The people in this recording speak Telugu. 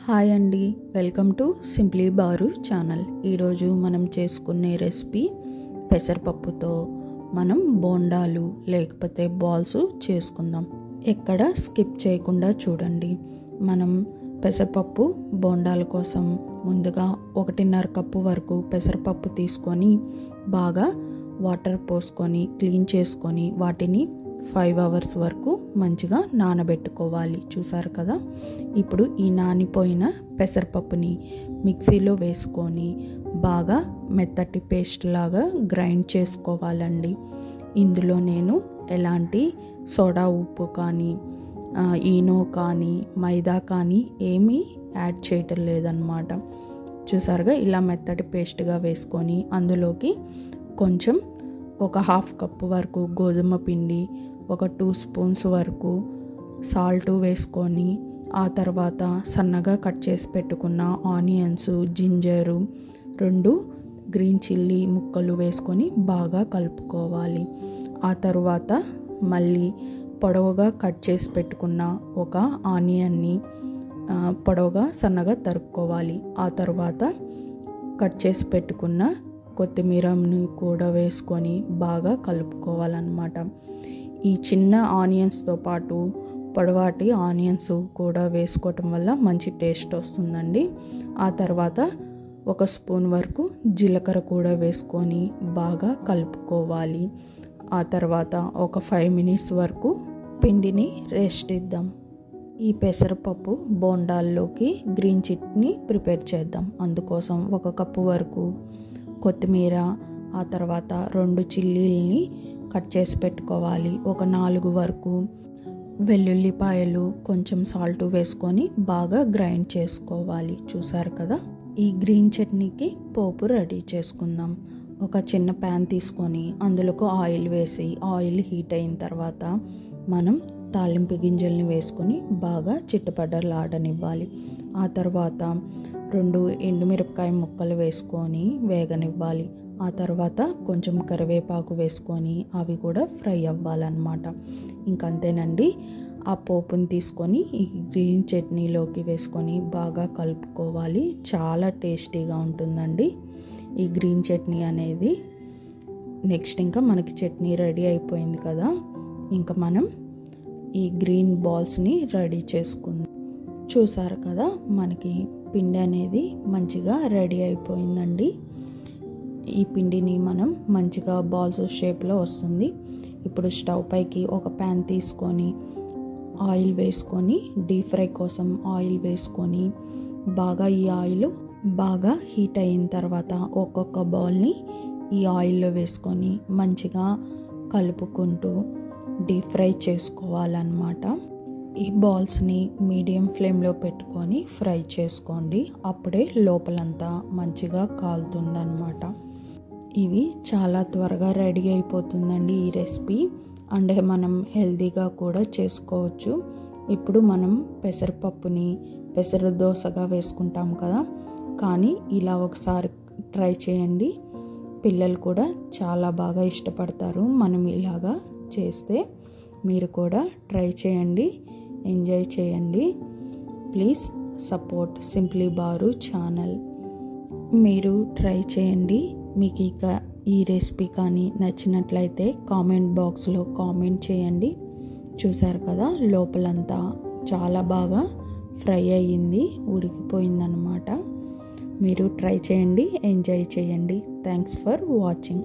హాయ్ అండి, welcome to simply bar channel. ఈరోజు మనం చేసుకునే రెసిపీ పెసరపప్పుతో మనం బోండాలు లేకపోతే బాల్స్ చేసుకుందాం. ఎక్కడ స్కిప్ చేయకుండా చూడండి. మనం పెసరపప్పు బోండాల కోసం ముందుగా 1.5 కప్పు వరకు పెసరపప్పు తీసుకొని బాగా వాటర్ పోసుకొని క్లీన్ చేసుకొని వాటిని 5 అవర్స్ వరకు మంచిగా నానబెట్టుకోవాలి. చూసారు కదా, ఇప్పుడు ఈ నానిపోయిన పెసరపప్పుని మిక్సీలో వేసుకొని బాగా మెత్తటి పేస్ట్ లాగా గ్రైండ్ చేసుకోవాలండి. ఇందులో నేను ఎలాంటి సోడా ఉప్పు కానీ ఈనో కానీ మైదా కానీ ఏమీ యాడ్ చేయటం లేదన్నమాట. చూసారుగా, ఇలా మెత్తటి పేస్ట్గా వేసుకొని అందులోకి కొంచెం ఒక 1/2 కప్పు వరకు గోధుమ పిండి, ఒక 2 స్పూన్స్ వరకు సాల్ట్ వేసుకొని ఆ తర్వాత సన్నగా కట్ చేసి పెట్టుకున్న ఆనియన్స్, జింజరు, 2 గ్రీన్ చిల్లీ ముక్కలు వేసుకొని బాగా కలుపుకోవాలి. ఆ తర్వాత మళ్ళీ పొడవుగా కట్ చేసి పెట్టుకున్న ఒక ఆనియన్ని పొడవుగా సన్నగా తరుక్కోవాలి. ఆ తర్వాత కట్ చేసి పెట్టుకున్న కొత్తిమీరని కూడా వేసుకొని బాగా కలుపుకోవాలన్నమాట. ఈ చిన్న ఆనియన్స్తో పాటు పొడవాటి ఆనియన్స్ కూడా వేసుకోవటం వల్ల మంచి టేస్ట్ వస్తుందండి. ఆ తర్వాత 1 స్పూన్ వరకు జీలకర్ర కూడా వేసుకొని బాగా కలుపుకోవాలి. ఆ తర్వాత ఒక 5 మినిట్స్ వరకు పిండిని రెస్ట్ ఇద్దాం. ఈ పెసరపప్పు బోండాల్లోకి గ్రీన్ చట్నీ ప్రిపేర్ చేద్దాం. అందుకోసం 1 కప్పు వరకు కొత్తిమీర, ఆ తర్వాత 2 చిల్లీల్ని కట్ చేసి పెట్టుకోవాలి. ఒక 4 వరకు వెల్లుల్లిపాయలు, కొంచెం సాల్ట్ వేసుకొని బాగా గ్రైండ్ చేసుకోవాలి. చూసారు కదా, ఈ గ్రీన్ చట్నీకి పోపు రెడీ చేసుకుందాం. ఒక చిన్న ప్యాన్ తీసుకొని అందులోకి ఆయిల్ వేసి ఆయిల్ హీట్ అయిన తర్వాత మనం తాలింపు గింజల్ని వేసుకొని బాగా చిట్టపడ్డలాడనివ్వాలి. ఆ తర్వాత 2 ఎండుమిరపకాయ ముక్కలు వేసుకొని వేగనివ్వాలి. ఆ తర్వాత కొంచెం కరివేపాకు వేసుకొని అవి కూడా ఫ్రై అవ్వాలన్నమాట. ఇంకంతేనండి. ఆ పోపుని తీసుకొని ఈ గ్రీన్ చట్నీలోకి వేసుకొని బాగా కలుపుకోవాలి. చాలా టేస్టీగా ఉంటుందండి ఈ గ్రీన్ చట్నీ అనేది. నెక్స్ట్ ఇంకా మనకి చట్నీ రెడీ అయిపోయింది కదా, ఇంకా మనం ఈ గ్రీన్ బాల్స్ని రెడీ చేసుకుందాం. చూసారు కదా, మనకి పిండి అనేది మంచిగా రెడీ అయిపోయిందండి. ఈ పిండిని మనం మంచిగా బాల్స్ షేప్లో వస్తుంది. ఇప్పుడు స్టవ్ పైకి ఒక ప్యాన్ తీసుకొని ఆయిల్ వేసుకొని డీప్ ఫ్రై కోసం ఆయిల్ వేసుకొని బాగా ఈ ఆయిల్ బాగా హీట్ అయిన తర్వాత ఒక్కొక్క బాల్ని ఈ ఆయిల్లో వేసుకొని మంచిగా కలుపుకుంటూ డీప్ ఫ్రై చేసుకోవాలన్నమాట. ఈ బాల్స్ని మీడియం ఫ్లేమ్లో పెట్టుకొని ఫ్రై చేసుకోండి. అప్పుడే లోపలంతా మంచిగా కాలుతుందన్నమాట. ఇవి చాలా త్వరగా రెడీ అయిపోతుందండి ఈ రెసిపీ. అండ్ మనం హెల్తీగా కూడా చేసుకోవచ్చు. ఇప్పుడు మనం పెసరపప్పుని పెసర దోసగా వేసుకుంటాం కదా, కానీ ఇలా ఒకసారి ట్రై చేయండి. పిల్లలు కూడా చాలా బాగా ఇష్టపడతారు మనం ఇలాగా చేస్తే. మీరు కూడా ట్రై చేయండి, ఎంజాయ్ చేయండి. Please support simply bar channel. మీరు ట్రై చేయండి. మీకు ఇక ఈ రెసిపీ కానీ నచ్చినట్లయితే కామెంట్ బాక్స్లో కామెంట్ చేయండి. చూసారు కదా, లోపలంతా చాలా బాగా ఫ్రై అయ్యింది, ఉడికిపోయిందన్నమాట. మీరు ట్రై చేయండి, ఎంజాయ్ చేయండి. Thanks for watching.